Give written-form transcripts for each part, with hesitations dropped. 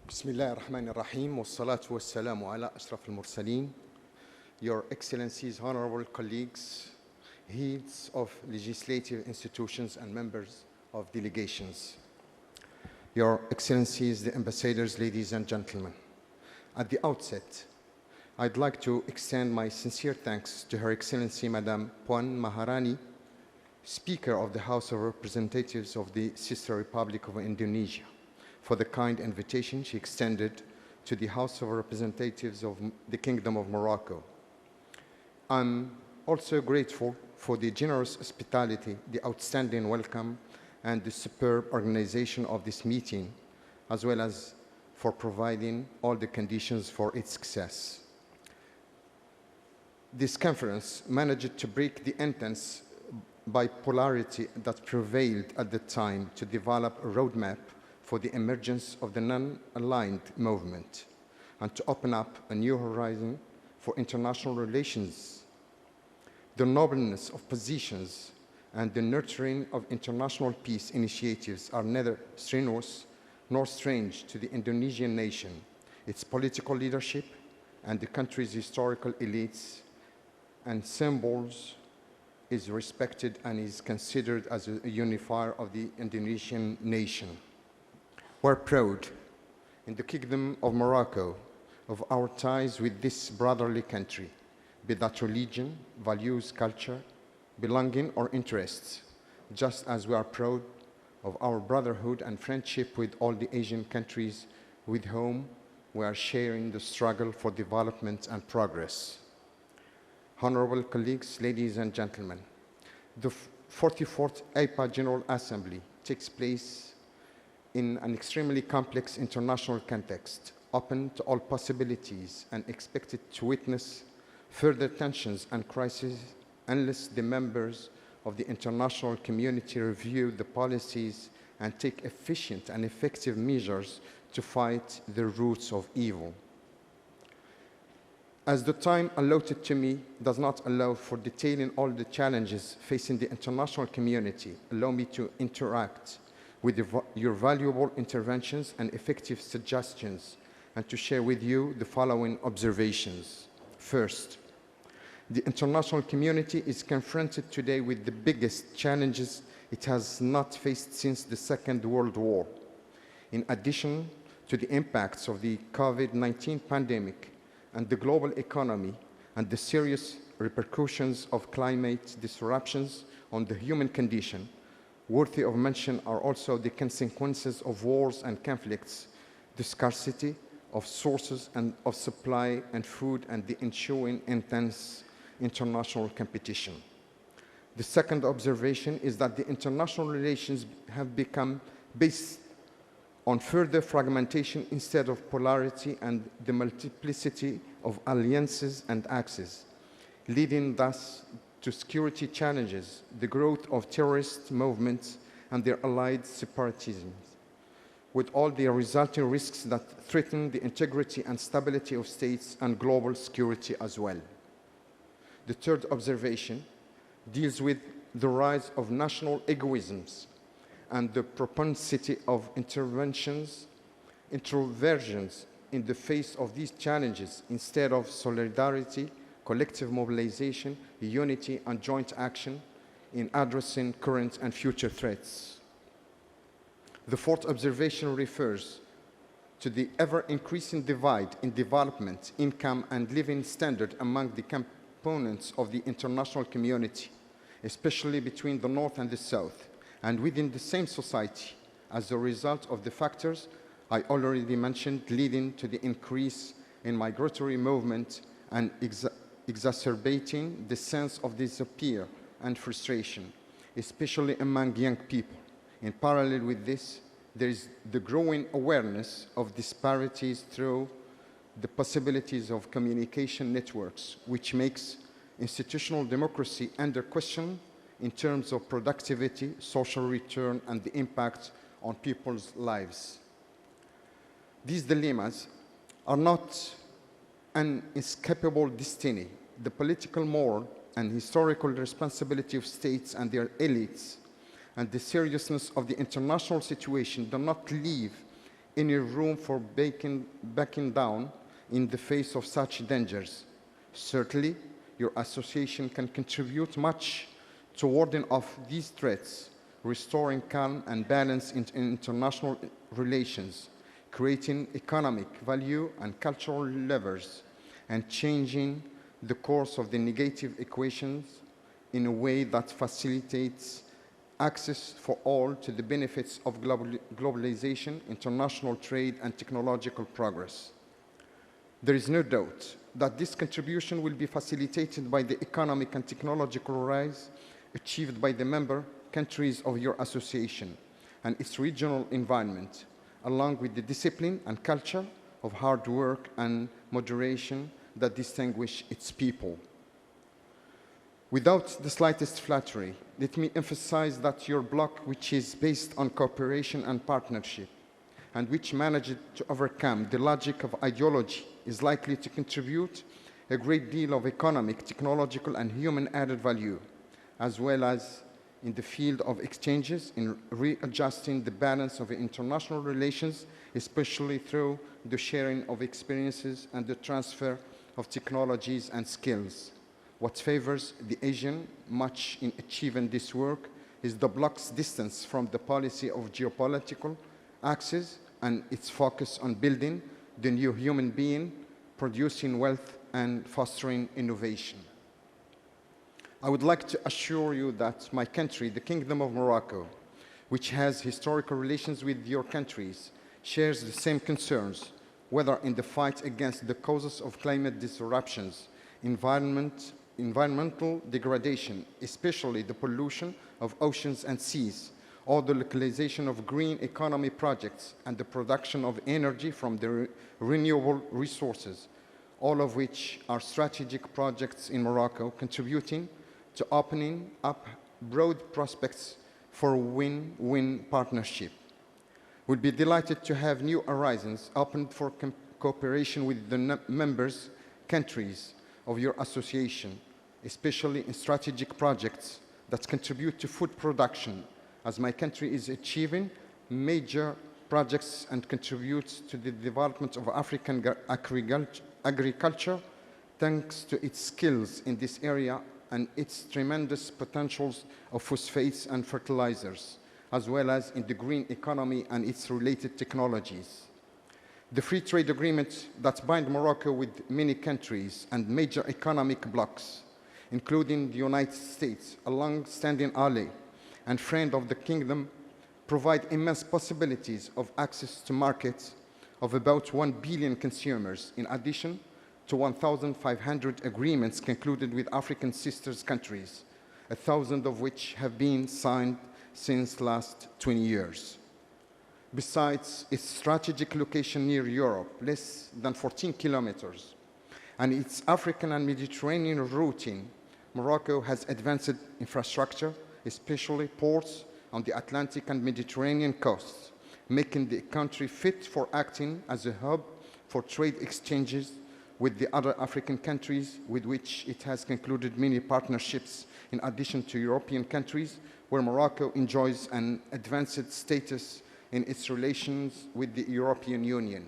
بسم الله الرحمن الرحيم والصلاة والسلام على أشرف المرسلين. Your Excellencies, honorable colleagues, heads of legislative institutions and members of delegations. Your Excellencies, the ambassadors, ladies and gentlemen. At the outset, I'd like to extend my sincere thanks to Her Excellency Madam Puan Maharani, Speaker of the House of Representatives of the Sister Republic of Indonesia, for the kind invitation she extended to the House of Representatives of the Kingdom of Morocco. I'm also grateful for the generous hospitality, the outstanding welcome, and the superb organization of this meeting, as well as for providing all the conditions for its success. This conference managed to break the intense bipolarity that prevailed at the time to develop a roadmap for the emergence of the non-aligned movement and to open up a new horizon for international relations. The nobleness of positions and the nurturing of international peace initiatives are neither strenuous nor strange to the Indonesian nation, its political leadership, and the country's historical elites and symbols is respected and is considered as a unifier of the Indonesian nation. We're proud in the Kingdom of Morocco of our ties with this brotherly country, be that religion, values, culture, belonging, or interests, just as we are proud of our brotherhood and friendship with all the Asian countries with whom we are sharing the struggle for development and progress. Honorable colleagues, ladies and gentlemen, the 44th APA General Assembly takes place in an extremely complex international context, open to all possibilities and expected to witness further tensions and crises unless the members of the international community review the policies and take efficient and effective measures to fight the roots of evil. As the time allotted to me does not allow for detailing all the challenges facing the international community, allow me to interact with your valuable interventions and effective suggestions and to share with you the following observations. First, the international community is confronted today with the biggest challenges it has not faced since the Second World War. In addition to the impacts of the COVID-19 pandemic and the global economy and the serious repercussions of climate disruptions on the human condition, worthy of mention are also the consequences of wars and conflicts, the scarcity of sources and of supply and food, and the ensuing intense international competition. The second observation is that the international relations have become based on further fragmentation instead of polarity and the multiplicity of alliances and axes, leading thus to security challenges, the growth of terrorist movements and their allied separatism, with all the resulting risks that threaten the integrity and stability of states and global security as well. The third observation deals with the rise of national egoisms and the propensity of introversions in the face of these challenges instead of solidarity, collective mobilization, unity, and joint action in addressing current and future threats. The fourth observation refers to the ever-increasing divide in development, income, and living standard among the components of the international community, especially between the North and the South, and within the same society, as a result of the factors I already mentioned, leading to the increase in migratory movement and exacerbating the sense of despair and frustration, especially among young people. In parallel with this, there is the growing awareness of disparities through the possibilities of communication networks, which makes institutional democracy under question in terms of productivity, social return, and the impact on people's lives. These dilemmas are not an inescapable destiny. The political, moral, and historical responsibility of states and their elites and the seriousness of the international situation do not leave any room for backing down in the face of such dangers. Certainly, your association can contribute much to warding off these threats, restoring calm and balance in international relations, creating economic value and cultural levers, and changing the course of the negative equations in a way that facilitates access for all to the benefits of globalization, international trade, and technological progress. There is no doubt that this contribution will be facilitated by the economic and technological rise achieved by the member countries of your association and its regional environment, along with the discipline and culture of hard work and moderation that distinguish its people. Without the slightest flattery, let me emphasize that your bloc, which is based on cooperation and partnership, and which managed to overcome the logic of ideology, is likely to contribute a great deal of economic, technological, and human added value, as well as in the field of exchanges in readjusting the balance of international relations, especially through the sharing of experiences and the transfer of technologies and skills. What favors the Asian much in achieving this work is the bloc's distance from the policy of geopolitical axis and its focus on building the new human being, producing wealth, and fostering innovation. I would like to assure you that my country, the Kingdom of Morocco, which has historical relations with your countries, shares the same concerns, whether in the fight against the causes of climate disruptions, environmental degradation, especially the pollution of oceans and seas, or the localization of green economy projects and the production of energy from the renewable resources, all of which are strategic projects in Morocco contributing to opening up broad prospects for win-win partnership. We'll be delighted to have new horizons opened for cooperation with the members countries of your association, especially in strategic projects that contribute to food production, as my country is achieving major projects and contributes to the development of African agriculture thanks to its skills in this area and its tremendous potentials of phosphates and fertilizers, as well as in the green economy and its related technologies. The free trade agreements that bind Morocco with many countries and major economic blocs, including the United States, a long-standing ally and friend of the Kingdom, provide immense possibilities of access to markets of about 1 billion consumers, in addition to 1,500 agreements concluded with African sisters countries, 1,000 of which have been signed since the last 20 years. Besides its strategic location near Europe, less than 14 kilometers, and its African and Mediterranean routing, Morocco has advanced infrastructure, especially ports on the Atlantic and Mediterranean coasts, making the country fit for acting as a hub for trade exchanges with the other African countries with which it has concluded many partnerships, in addition to European countries, where Morocco enjoys an advanced status in its relations with the European Union.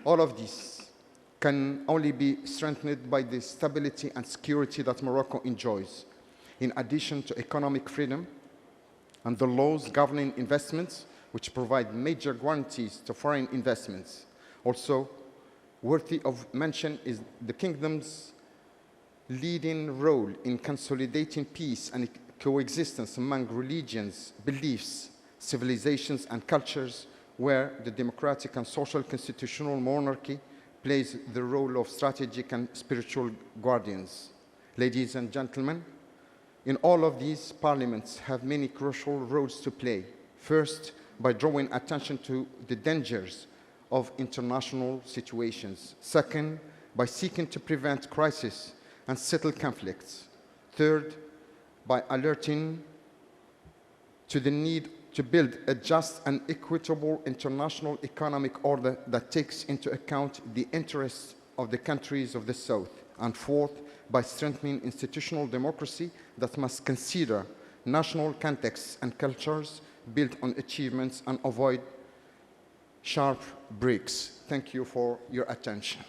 All of this can only be strengthened by the stability and security that Morocco enjoys, in addition to economic freedom and the laws governing investments, which provide major guarantees to foreign investments. Also, worthy of mention is the Kingdom's leading role in consolidating peace and coexistence among religions, beliefs, civilizations, and cultures, where the democratic and social constitutional monarchy plays the role of strategic and spiritual guardians. Ladies and gentlemen, in all of these, parliaments have many crucial roles to play. First, by drawing attention to the dangers of international situations. Second, by seeking to prevent crises and settle conflicts. Third, by alerting to the need to build a just and equitable international economic order that takes into account the interests of the countries of the South. And fourth, by strengthening institutional democracy that must consider national contexts and cultures built on achievements and avoid sharp breaks. Thank you for your attention.